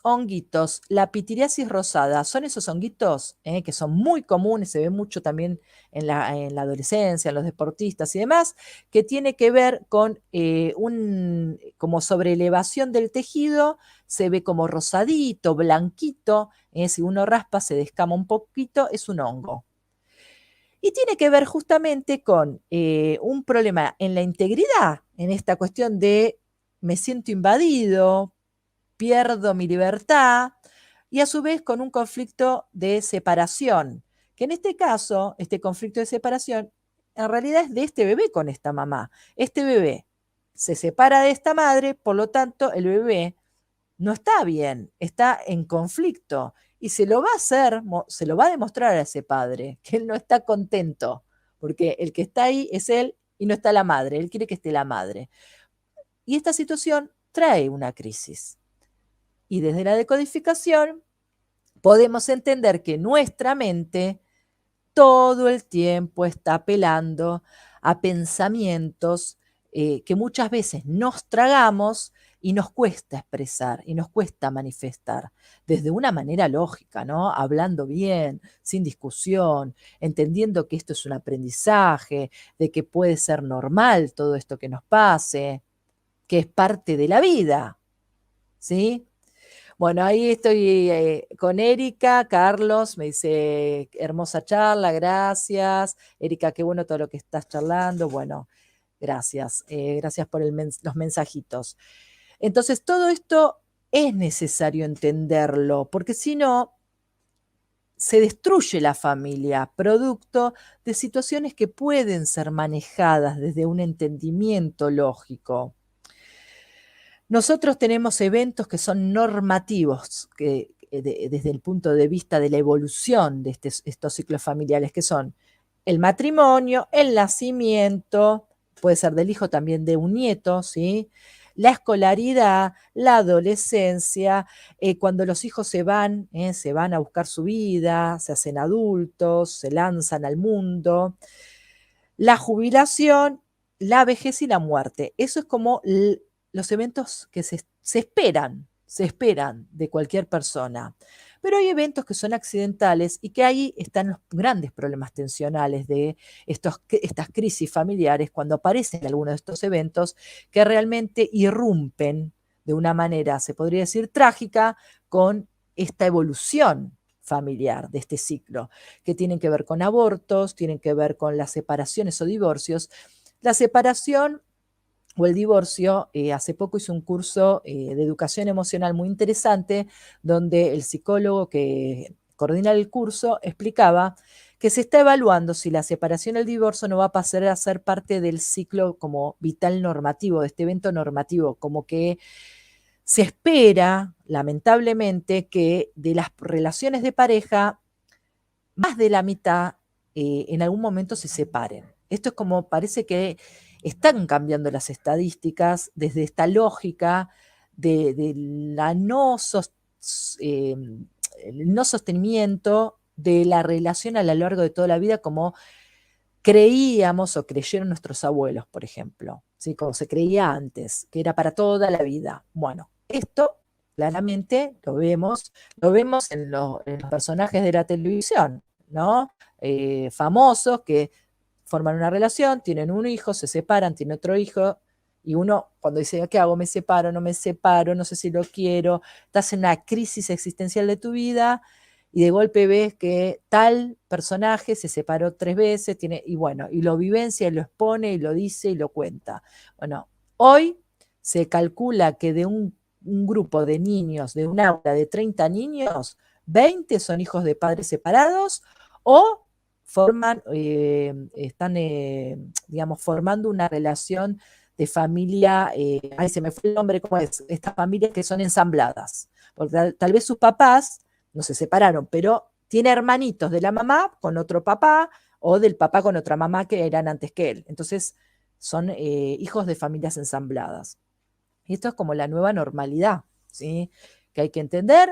La pitiriasis rosada, son esos honguitos que son muy comunes, se ve mucho también en la adolescencia, en los deportistas y demás, que tiene que ver con como sobreelevación del tejido, se ve como rosadito, blanquito, si uno raspa se descama un poquito, es un hongo. Y tiene que ver justamente con un problema en la integridad, en esta cuestión de me siento invadido, pierdo mi libertad, y a su vez con un conflicto de separación, que en este caso, este conflicto de separación, en realidad es de este bebé con esta mamá. Este bebé se separa de esta madre, por lo tanto, el bebé no está bien, está en conflicto, y se lo va a hacer, se lo va a demostrar a ese padre, que él no está contento, porque el que está ahí es él y no está la madre, él quiere que esté la madre. Y esta situación trae una crisis. Y desde la decodificación podemos entender que nuestra mente todo el tiempo está apelando a pensamientos que muchas veces nos tragamos y nos cuesta expresar y nos cuesta manifestar desde una manera lógica, ¿no? Hablando bien, sin discusión, entendiendo que esto es un aprendizaje, de que puede ser normal todo esto que nos pase, que es parte de la vida, ¿sí? Bueno, ahí estoy con Erika, Carlos, me dice, hermosa charla, gracias. Erika, qué bueno todo lo que estás charlando. Bueno, gracias, gracias por los mensajitos. Entonces, todo esto es necesario entenderlo, porque si no, se destruye la familia, producto de situaciones que pueden ser manejadas desde un entendimiento lógico. Nosotros tenemos eventos que son normativos desde el punto de vista de la evolución de estos ciclos familiares, que son el matrimonio, el nacimiento, puede ser del hijo también de un nieto, ¿sí? la escolaridad, la adolescencia, cuando los hijos se van a buscar su vida, se hacen adultos, se lanzan al mundo, la jubilación, la vejez y la muerte. Eso es como los eventos que se esperan de cualquier persona. Pero hay eventos que son accidentales y que ahí están los grandes problemas tensionales de estas crisis familiares cuando aparecen algunos de estos eventos que realmente irrumpen de una manera, se podría decir, trágica con esta evolución familiar de este ciclo, que tienen que ver con abortos, tienen que ver con las separaciones o divorcios. La separación o el divorcio, hace poco hice un curso de educación emocional muy interesante, donde el psicólogo que coordina el curso explicaba que se está evaluando si la separación o el divorcio no va a pasar a ser parte del ciclo como vital normativo, de este evento normativo, como que se espera, lamentablemente, que de las relaciones de pareja, más de la mitad en algún momento se separen. Esto es como parece que están cambiando las estadísticas desde esta lógica de la eh, el no sostenimiento de la relación a lo largo de toda la vida como creíamos o creyeron nuestros abuelos, por ejemplo, ¿sí? Como se creía antes, que era para toda la vida. Bueno, esto claramente lo vemos en los personajes de la televisión, ¿no? Famosos que forman una relación, tienen un hijo, se separan, tienen otro hijo, y uno cuando dice, ¿qué hago? ¿Me separo? ¿No me separo? No sé si lo quiero. Estás en una crisis existencial de tu vida y de golpe ves que tal personaje se separó 3 veces, y bueno, y lo vivencia, y lo expone, y lo dice, y lo cuenta. Bueno, hoy se calcula que de un grupo de niños, de un aula de 30 niños, 20 son hijos de padres separados o están, digamos, formando una relación de familia, ay, se me fue el nombre, ¿cómo es? Estas familias que son ensambladas, porque tal vez sus papás no se separaron, pero tiene hermanitos de la mamá con otro papá o del papá con otra mamá que eran antes que él. Entonces son hijos de familias ensambladas. Y esto es como la nueva normalidad, ¿sí? Que hay que entender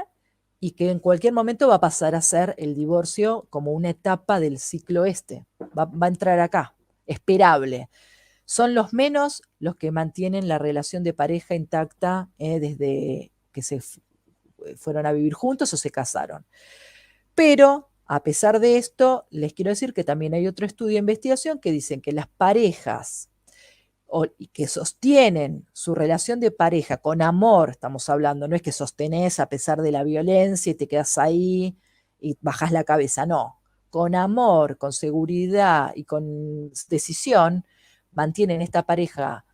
y que en cualquier momento va a pasar a ser el divorcio como una etapa del ciclo este. Va a entrar acá, esperable. Son los menos los que mantienen la relación de pareja intacta desde que fueron a vivir juntos o se casaron. Pero, a pesar de esto, les quiero decir que también hay otro estudio de investigación que dicen que las parejas y que sostienen su relación de pareja con amor, estamos hablando, no es que sostenés a pesar de la violencia y te quedas ahí y bajás la cabeza, no, con amor, con seguridad y con decisión, mantienen esta pareja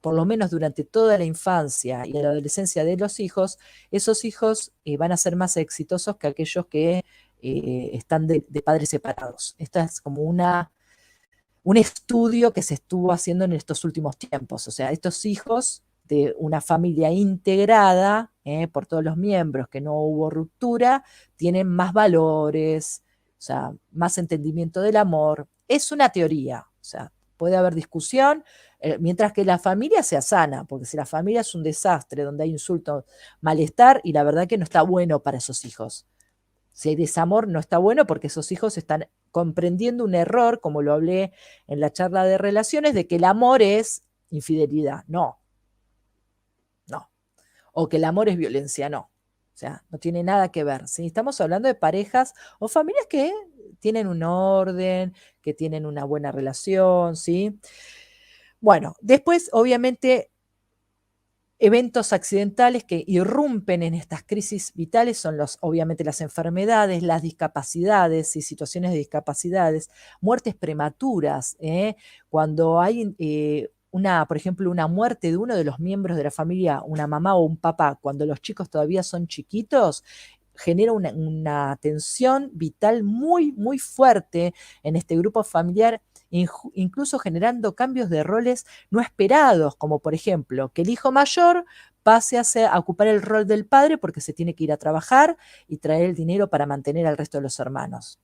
por lo menos durante toda la infancia y la adolescencia de los hijos, esos hijos van a ser más exitosos que aquellos que están de padres separados. Esta es como un estudio que se estuvo haciendo en estos últimos tiempos. O sea, estos hijos de una familia integrada por todos los miembros, que no hubo ruptura, tienen más valores, o sea, más entendimiento del amor. Es una teoría, o sea, puede haber discusión, mientras que la familia sea sana, porque si la familia es un desastre, donde hay insulto, malestar, y la verdad que no está bueno para esos hijos. Si hay desamor, no está bueno porque esos hijos están comprendiendo un error, como lo hablé en la charla de relaciones, de que el amor es infidelidad. No, no. O que el amor es violencia. No. O sea, no tiene nada que ver. ¿Sí? Estamos hablando de parejas o familias que tienen un orden, que tienen una buena relación, ¿sí? Bueno, después, obviamente, eventos accidentales que irrumpen en estas crisis vitales son obviamente las enfermedades, las discapacidades y situaciones de discapacidades, muertes prematuras, cuando hay por ejemplo, una muerte de uno de los miembros de la familia, una mamá o un papá, cuando los chicos todavía son chiquitos, genera una tensión vital muy, muy fuerte en este grupo familiar, incluso generando cambios de roles no esperados, como por ejemplo que el hijo mayor pase a ocupar el rol del padre porque se tiene que ir a trabajar y traer el dinero para mantener al resto de los hermanos.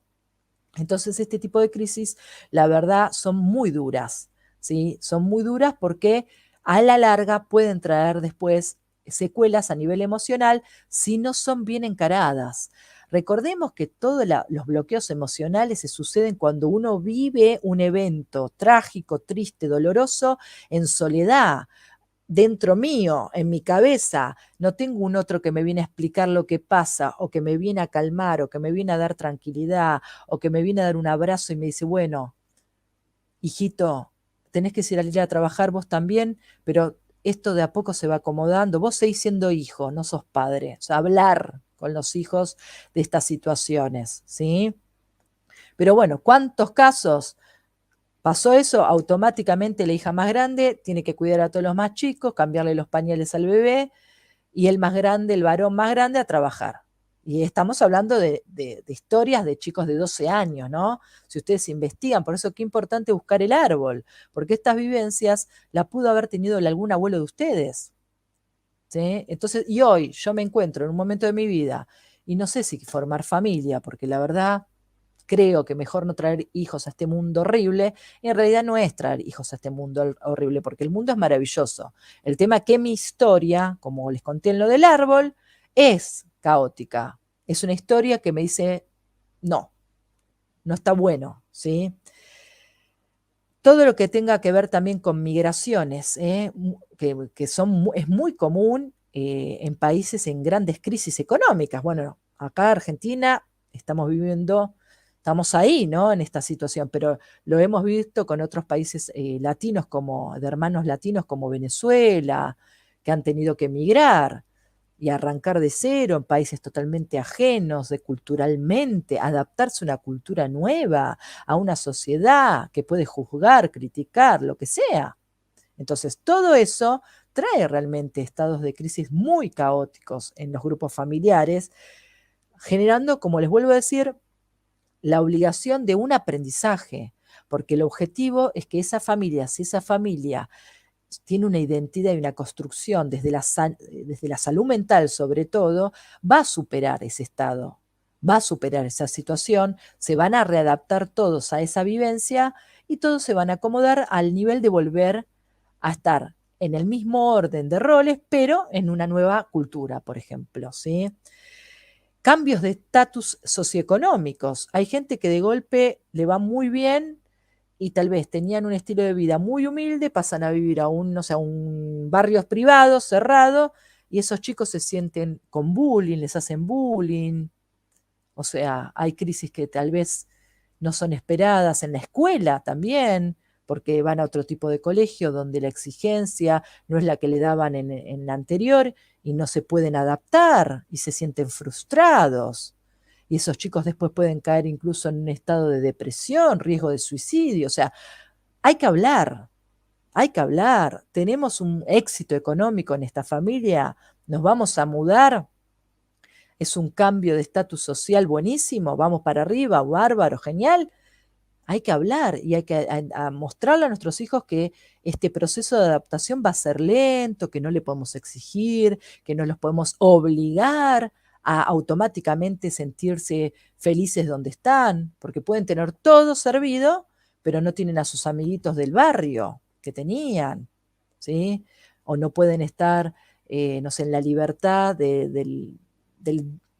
Entonces, este tipo de crisis, la verdad, son muy duras, ¿sí? Son muy duras porque a la larga pueden traer después secuelas a nivel emocional si no son bien encaradas. Recordemos que todos los bloqueos emocionales se suceden cuando uno vive un evento trágico, triste, doloroso, en soledad, dentro mío, en mi cabeza. No tengo un otro que me viene a explicar lo que pasa, o que me viene a calmar, o que me viene a dar tranquilidad, o que me viene a dar un abrazo y me dice, bueno, hijito, tenés que ir a trabajar vos también, pero esto de a poco se va acomodando. Vos seguís siendo hijo, no sos padre. O sea, hablar con los hijos de estas situaciones, ¿sí? Pero bueno, ¿cuántos casos? Pasó eso, automáticamente la hija más grande tiene que cuidar a todos los más chicos, cambiarle los pañales al bebé, y el más grande, el varón más grande, a trabajar. Y estamos hablando de historias de chicos de 12 años, ¿no? Si ustedes investigan, por eso qué importante buscar el árbol, porque estas vivencias las pudo haber tenido algún abuelo de ustedes, ¿sí? Entonces, y hoy yo me encuentro en un momento de mi vida y no sé si formar familia, porque la verdad creo que mejor no traer hijos a este mundo horrible, y en realidad no es traer hijos a este mundo horrible, porque el mundo es maravilloso. El tema es que mi historia, como les conté en lo del árbol, es caótica. Es una historia que me dice, no, no está bueno, ¿sí? Todo lo que tenga que ver también con migraciones, que son, es muy común en países en grandes crisis económicas. Bueno, acá Argentina estamos ahí, ¿no? En esta situación, pero lo hemos visto con otros países latinos, como de hermanos latinos como Venezuela, que han tenido que emigrar y arrancar de cero en países totalmente ajenos de culturalmente, adaptarse a una cultura nueva, a una sociedad que puede juzgar, criticar, lo que sea. Entonces, todo eso trae realmente estados de crisis muy caóticos en los grupos familiares, generando, como les vuelvo a decir, la obligación de un aprendizaje, porque el objetivo es que esa familia, si esa familia tiene una identidad y una construcción desde la salud mental sobre todo, va a superar ese estado, va a superar esa situación, se van a readaptar todos a esa vivencia y todos se van a acomodar al nivel de volver a estar en el mismo orden de roles, pero en una nueva cultura, por ejemplo, ¿sí? Cambios de estatus socioeconómicos. Hay gente que de golpe le va muy bien y tal vez tenían un estilo de vida muy humilde, pasan a vivir a un, no sé, a un barrio privado, cerrado, y esos chicos se sienten con bullying, les hacen bullying. O sea, hay crisis que tal vez no son esperadas en la escuela también, porque van a otro tipo de colegio donde la exigencia no es la que le daban en la anterior y no se pueden adaptar y se sienten frustrados. Y esos chicos después pueden caer incluso en un estado de depresión, riesgo de suicidio. O sea, hay que hablar, hay que hablar. Tenemos un éxito económico en esta familia, nos vamos a mudar, es un cambio de estatus social buenísimo, vamos para arriba, bárbaro, genial. Hay que hablar y hay que a mostrarle a nuestros hijos que este proceso de adaptación va a ser lento, que no le podemos exigir, que no los podemos obligar a automáticamente sentirse felices donde están, porque pueden tener todo servido, pero no tienen a sus amiguitos del barrio que tenían, ¿sí? O no pueden estar, no sé, en la libertad del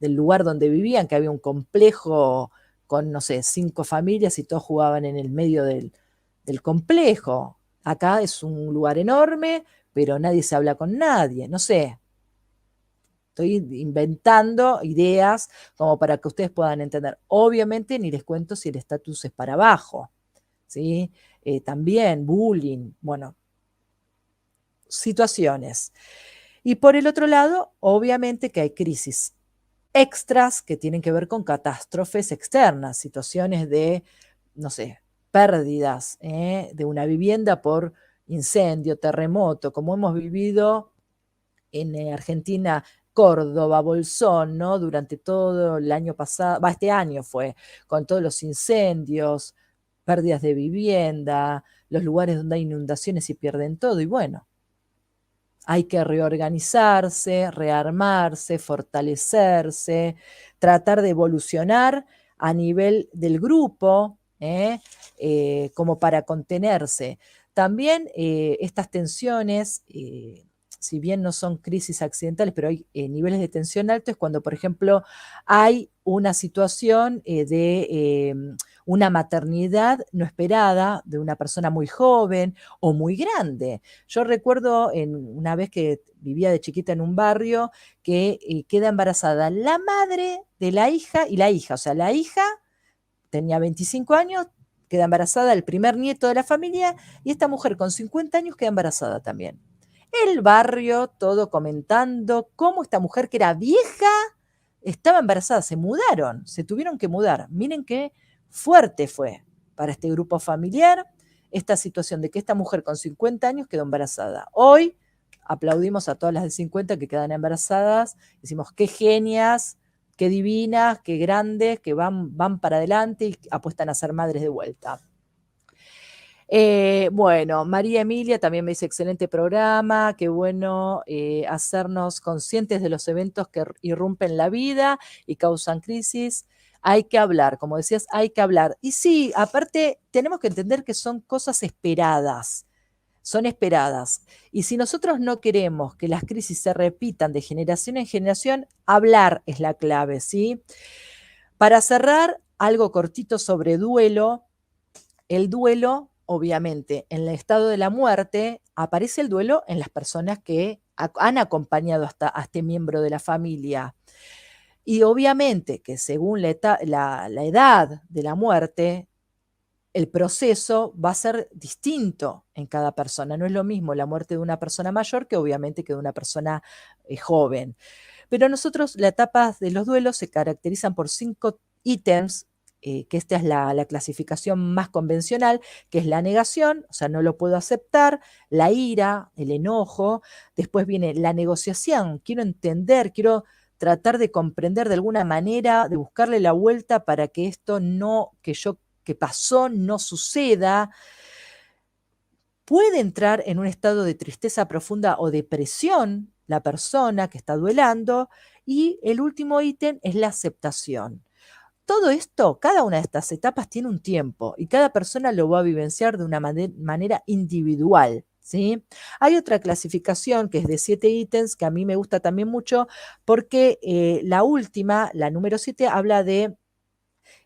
lugar donde vivían, que había un complejo con, no sé, 5 familias y todos jugaban en el medio del complejo. Acá es un lugar enorme, pero nadie se habla con nadie, no sé. Estoy inventando ideas como para que ustedes puedan entender. Obviamente ni les cuento si el estatus es para abajo, ¿sí? También bullying, bueno, situaciones. Y por el otro lado, obviamente que hay crisis extras que tienen que ver con catástrofes externas, situaciones de, no sé, pérdidas de una vivienda por incendio, terremoto, como hemos vivido en Argentina, Córdoba, Bolsón, ¿no? Durante todo el año pasado, este año fue, con todos los incendios, pérdidas de vivienda, los lugares donde hay inundaciones y pierden todo, y bueno, hay que reorganizarse, rearmarse, fortalecerse, tratar de evolucionar a nivel del grupo, como para contenerse. También estas tensiones, si bien no son crisis accidentales, pero hay niveles de tensión altos, es cuando, por ejemplo, hay una situación de una maternidad no esperada de una persona muy joven o muy grande. Yo recuerdo una vez que vivía de chiquita en un barrio que queda embarazada la madre de la hija y la hija, o sea, la hija tenía 25 años, queda embarazada el primer nieto de la familia y esta mujer con 50 años queda embarazada también. El barrio todo comentando cómo esta mujer que era vieja estaba embarazada, se mudaron, se tuvieron que mudar. Miren qué fuerte fue para este grupo familiar esta situación de que esta mujer con 50 años quedó embarazada. Hoy aplaudimos a todas las de 50 que quedan embarazadas, decimos qué genias, qué divinas, qué grandes, que van para adelante y apuestan a ser madres de vuelta. Bueno, María Emilia también me dice, excelente programa, qué bueno hacernos conscientes de los eventos que irrumpen la vida y causan crisis. Hay que hablar, como decías, hay que hablar. Y sí, aparte tenemos que entender que son cosas esperadas, son esperadas. Y si nosotros no queremos que las crisis se repitan de generación en generación, hablar es la clave, ¿sí? Para cerrar, algo cortito sobre duelo. El duelo, obviamente, en el estado de la muerte, aparece el duelo en las personas que han acompañado a este miembro de la familia. Y obviamente que según la edad de la muerte, el proceso va a ser distinto en cada persona. No es lo mismo la muerte de una persona mayor que obviamente que de una persona joven. Pero nosotros, las etapas de los duelos se caracterizan por 5 ítems, que esta es la clasificación más convencional, que es la negación, o sea, no lo puedo aceptar, la ira, el enojo, después viene la negociación, quiero entender, quiero tratar de comprender de alguna manera, de buscarle la vuelta para que esto no, que pasó no suceda. Puede entrar en un estado de tristeza profunda o depresión la persona que está duelando. Y el último ítem es la aceptación. Todo esto, cada una de estas etapas tiene un tiempo y cada persona lo va a vivenciar de una manera individual, ¿sí? Hay otra clasificación que es de 7 ítems que a mí me gusta también mucho porque la última, la número 7, habla de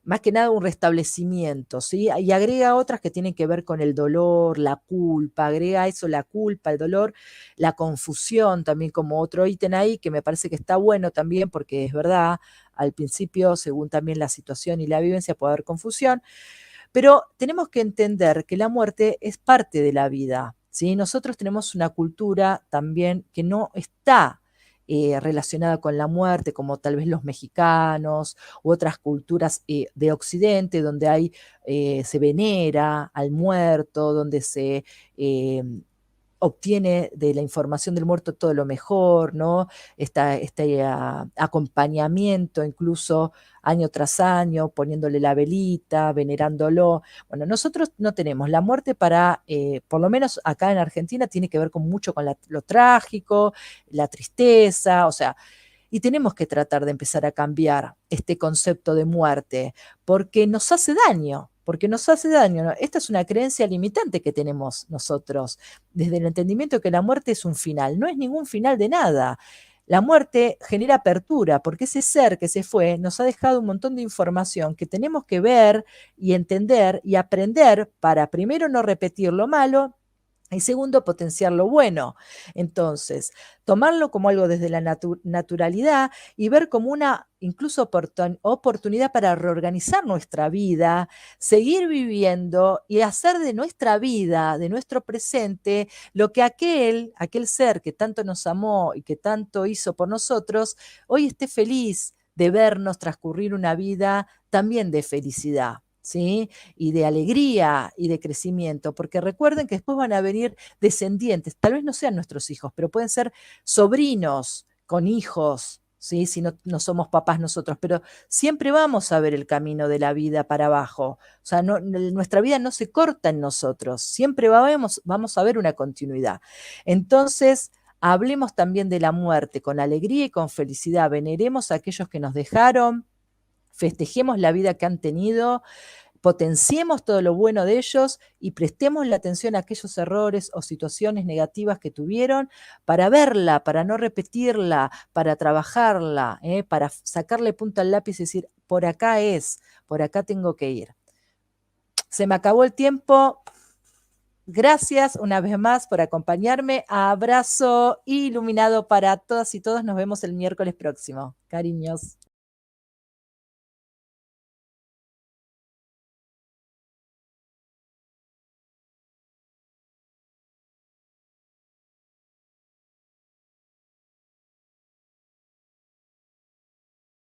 más que nada un restablecimiento, ¿sí? Y agrega otras que tienen que ver con el dolor, la culpa, agrega eso, la culpa, el dolor, la confusión también como otro ítem ahí, que me parece que está bueno también, porque es verdad, al principio, según también la situación y la vivencia, puede haber confusión, pero tenemos que entender que la muerte es parte de la vida, ¿sí? Nosotros tenemos una cultura también que no está relacionada con la muerte, como tal vez los mexicanos u otras culturas de Occidente, donde se venera al muerto, donde se obtiene de la información del muerto todo lo mejor, ¿no? Este acompañamiento, incluso año tras año, poniéndole la velita, venerándolo. Bueno, nosotros no tenemos la muerte por lo menos acá en Argentina, tiene que ver mucho con lo trágico, la tristeza, o sea, y tenemos que tratar de empezar a cambiar este concepto de muerte, porque nos hace daño, porque nos hace daño, ¿no? Esta es una creencia limitante que tenemos nosotros, desde el entendimiento de que la muerte es un final, no es ningún final de nada. La muerte genera apertura, porque ese ser que se fue nos ha dejado un montón de información que tenemos que ver y entender y aprender para primero no repetir lo malo y segundo, potenciar lo bueno. Entonces, tomarlo como algo desde la naturalidad y ver como una incluso oportunidad para reorganizar nuestra vida, seguir viviendo y hacer de nuestra vida, de nuestro presente, lo que aquel ser que tanto nos amó y que tanto hizo por nosotros, hoy esté feliz de vernos transcurrir una vida también de felicidad. ¿Sí? Y de alegría y de crecimiento, porque recuerden que después van a venir descendientes, tal vez no sean nuestros hijos, pero pueden ser sobrinos con hijos, ¿sí? Si no somos papás nosotros, pero siempre vamos a ver el camino de la vida para abajo, o sea, nuestra vida no se corta en nosotros, siempre vamos a ver una continuidad. Entonces, hablemos también de la muerte con alegría y con felicidad, veneremos a aquellos que nos dejaron, festejemos la vida que han tenido, potenciemos todo lo bueno de ellos y prestemos la atención a aquellos errores o situaciones negativas que tuvieron para verla, para no repetirla, para trabajarla, para sacarle punta al lápiz y decir, por acá es, por acá tengo que ir. Se me acabó el tiempo. Gracias una vez más por acompañarme. Abrazo iluminado para todas y todos. Nos vemos el miércoles próximo. Cariños.